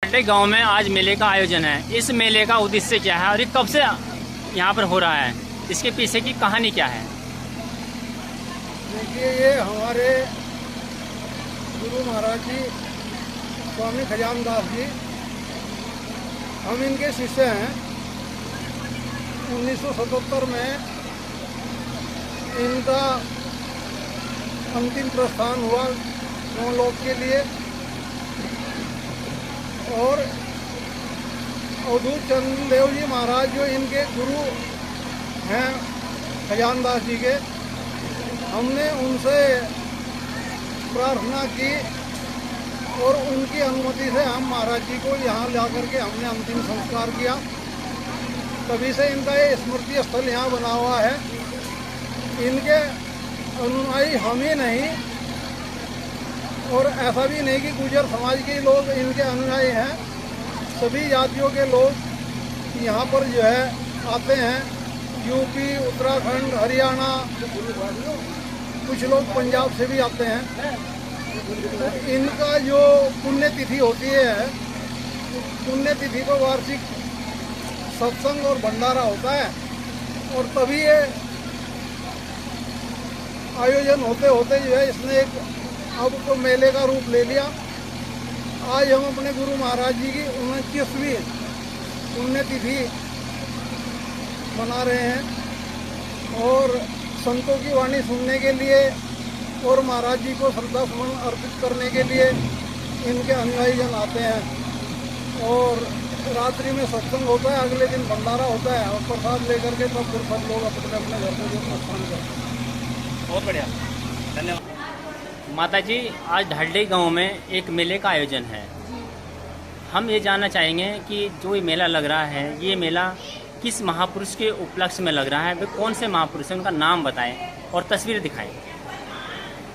धाल्टे गांव में आज मेले का आयोजन है। इस मेले का उद्देश्य क्या है और ये कब से यहाँ पर हो रहा है, इसके पीछे की कहानी क्या है? देखिए, ये हमारे गुरु महाराज जी स्वामी खजान दास जी, हम इनके शिष्य हैं। 1977 में इनका अंतिम प्रस्थान हुआ नवलोक के लिए और अवधूत चंद्र देव जी महाराज जो इनके गुरु हैं खजान दास जी के, हमने उनसे प्रार्थना की और उनकी अनुमति से हम महाराज जी को यहाँ ला करके हमने अंतिम संस्कार किया। तभी से इनका ये स्मृति स्थल यहाँ बना हुआ है। इनके अनुयायी हम ही नहीं और ऐसा भी नहीं कि गुर्जर समाज के लोग इनके अनुयायी हैं, सभी जातियों के लोग यहाँ पर जो है आते हैं। यूपी, उत्तराखंड, हरियाणा, कुछ लोग पंजाब से भी आते हैं। तो इनका जो पुण्यतिथि होती है, पुण्यतिथि को वार्षिक सत्संग और भंडारा होता है और तभी ये आयोजन होते होते जो है इसने एक अब तो मेले का रूप ले लिया। आज हम अपने गुरु महाराज जी की 29वीं पुण्यतिथि मना रहे हैं और संतों की वाणी सुनने के लिए और महाराज जी को श्रद्धा सुमन अर्पित करने के लिए इनके अनुयायी जन आते हैं। और रात्रि में सत्संग होता है, अगले दिन भंडारा होता है और प्रसाद लेकर के तब फिर सब लोग अपने अपने घर को जो प्रस्थान करते हैं। बहुत बढ़िया, धन्यवाद। माता जी, आज धाल्टे गांव में एक मेले का आयोजन है। हम ये जानना चाहेंगे कि जो ये मेला लग रहा है, ये मेला किस महापुरुष के उपलक्ष्य में लग रहा है? वे कौन से महापुरुष हैं, उनका नाम बताएं और तस्वीर दिखाएं।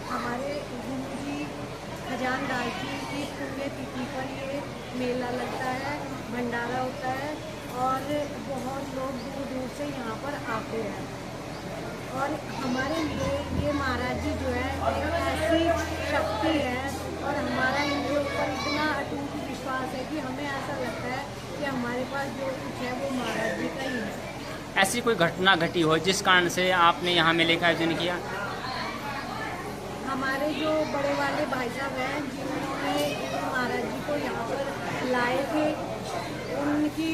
हमारे गुरु जी खजान दास जी की पुण्यतिथि पर ये मेला लगता है, भंडारा होता है और बहुत लोग दूर दूर से यहाँ पर आते हैं। और हमारे ये महाराज जी जो है एक ऐसी शक्ति है और हमारा इनके ऊपर इतना अटूट विश्वास है कि हमें ऐसा लगता है कि हमारे पास जो कुछ है वो महाराज जी का ही है। ऐसी कोई घटना घटी हो जिस कारण से आपने यहाँ मेले का आयोजन किया? हमारे जो बड़े वाले भाई साहब हैं जिन्होंने महाराज जी को यहाँ पर लाए थे, उनकी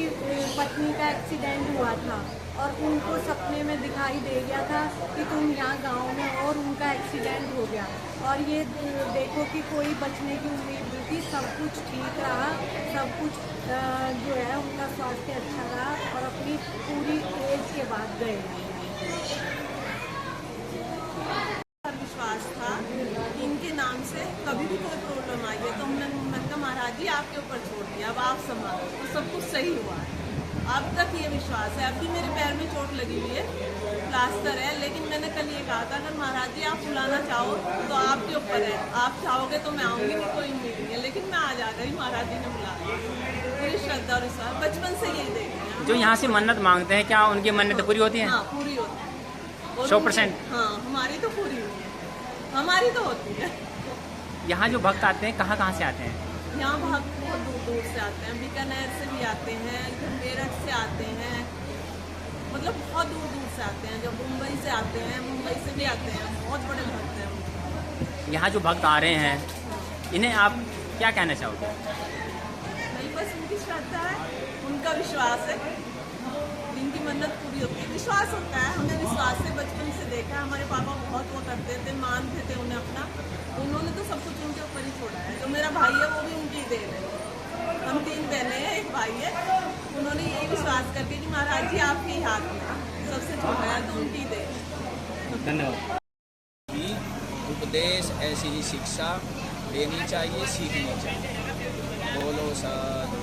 पत्नी का एक्सीडेंट हुआ था और उनको सपने में दिखाई दे गया था कि तुम यहाँ गांव में, और उनका एक्सीडेंट हो गया। और ये देखो कि कोई बचने की उम्मीद नहीं थी, सब कुछ ठीक रहा, सब कुछ जो है उनका स्वास्थ्य अच्छा रहा और अपनी पूरी एज के बाद गए। विश्वास था इनके नाम से कभी भी कोई प्रॉब्लम आई है तो हमने कहा महाराज जी आपके ऊपर छोड़ दिया, अब आप संभालो, तो सब कुछ सही हुआ है। अब तक ये विश्वास है। अभी मेरे पैर में चोट लगी हुई है, प्लास्टर है, लेकिन मैंने कल ये कहा था अगर महाराज जी आप बुलाना चाहो तो आपके ऊपर है, आप चाहोगे तो मैं आऊँगी, नहीं कोई उम्मीद नहीं है, लेकिन मैं आज आ गई, महाराज जी ने बुला लिया। मेरी श्रद्धा और विश्वास बचपन से यही देख रहे हैं। जो यहाँ से मन्नत मांगते हैं, क्या उनकी मन्नत पूरी होती है? हाँ, पूरी होती है 100%। हाँ, हमारी तो पूरी हुई है, हमारी तो होती है। यहाँ जो भक्त आते हैं कहाँ कहाँ से आते हैं? यहाँ बहुत दूर दूर से आते हैं, बीकानेर से भी आते हैं, मेरठ से आते हैं, मतलब बहुत दूर दूर से आते हैं। जब मुंबई से आते हैं, मुंबई से भी आते हैं, बहुत बड़े भक्त हैं। यहाँ जो भक्त आ रहे हैं, इन्हें आप क्या कहना चाहोगे? नहीं, बस उनकी श्रद्धा है, उनका विश्वास है, इनकी मन्नत पूरी होती है। विश्वास होता है, हमें विश्वास से बचपन से देखा है। हमारे पापा बहुत वो करते थे, मानते थे उन्हें अपना, उन्होंने तो सब कुछ उनके ऊपर ही छोड़ा है। जो मेरा भाई है वो भी उनकी देन है। हम 3 बहनें हैं, एक भाई है। उन्होंने यही विश्वास करके कि महाराज जी आपके ही हाथ में सबसे छोटा है तो उनकी देन। धन्यवाद। उपदेश ऐसी ही शिक्षा देनी चाहिए, सीखनी चाहिए। बोलो साधु।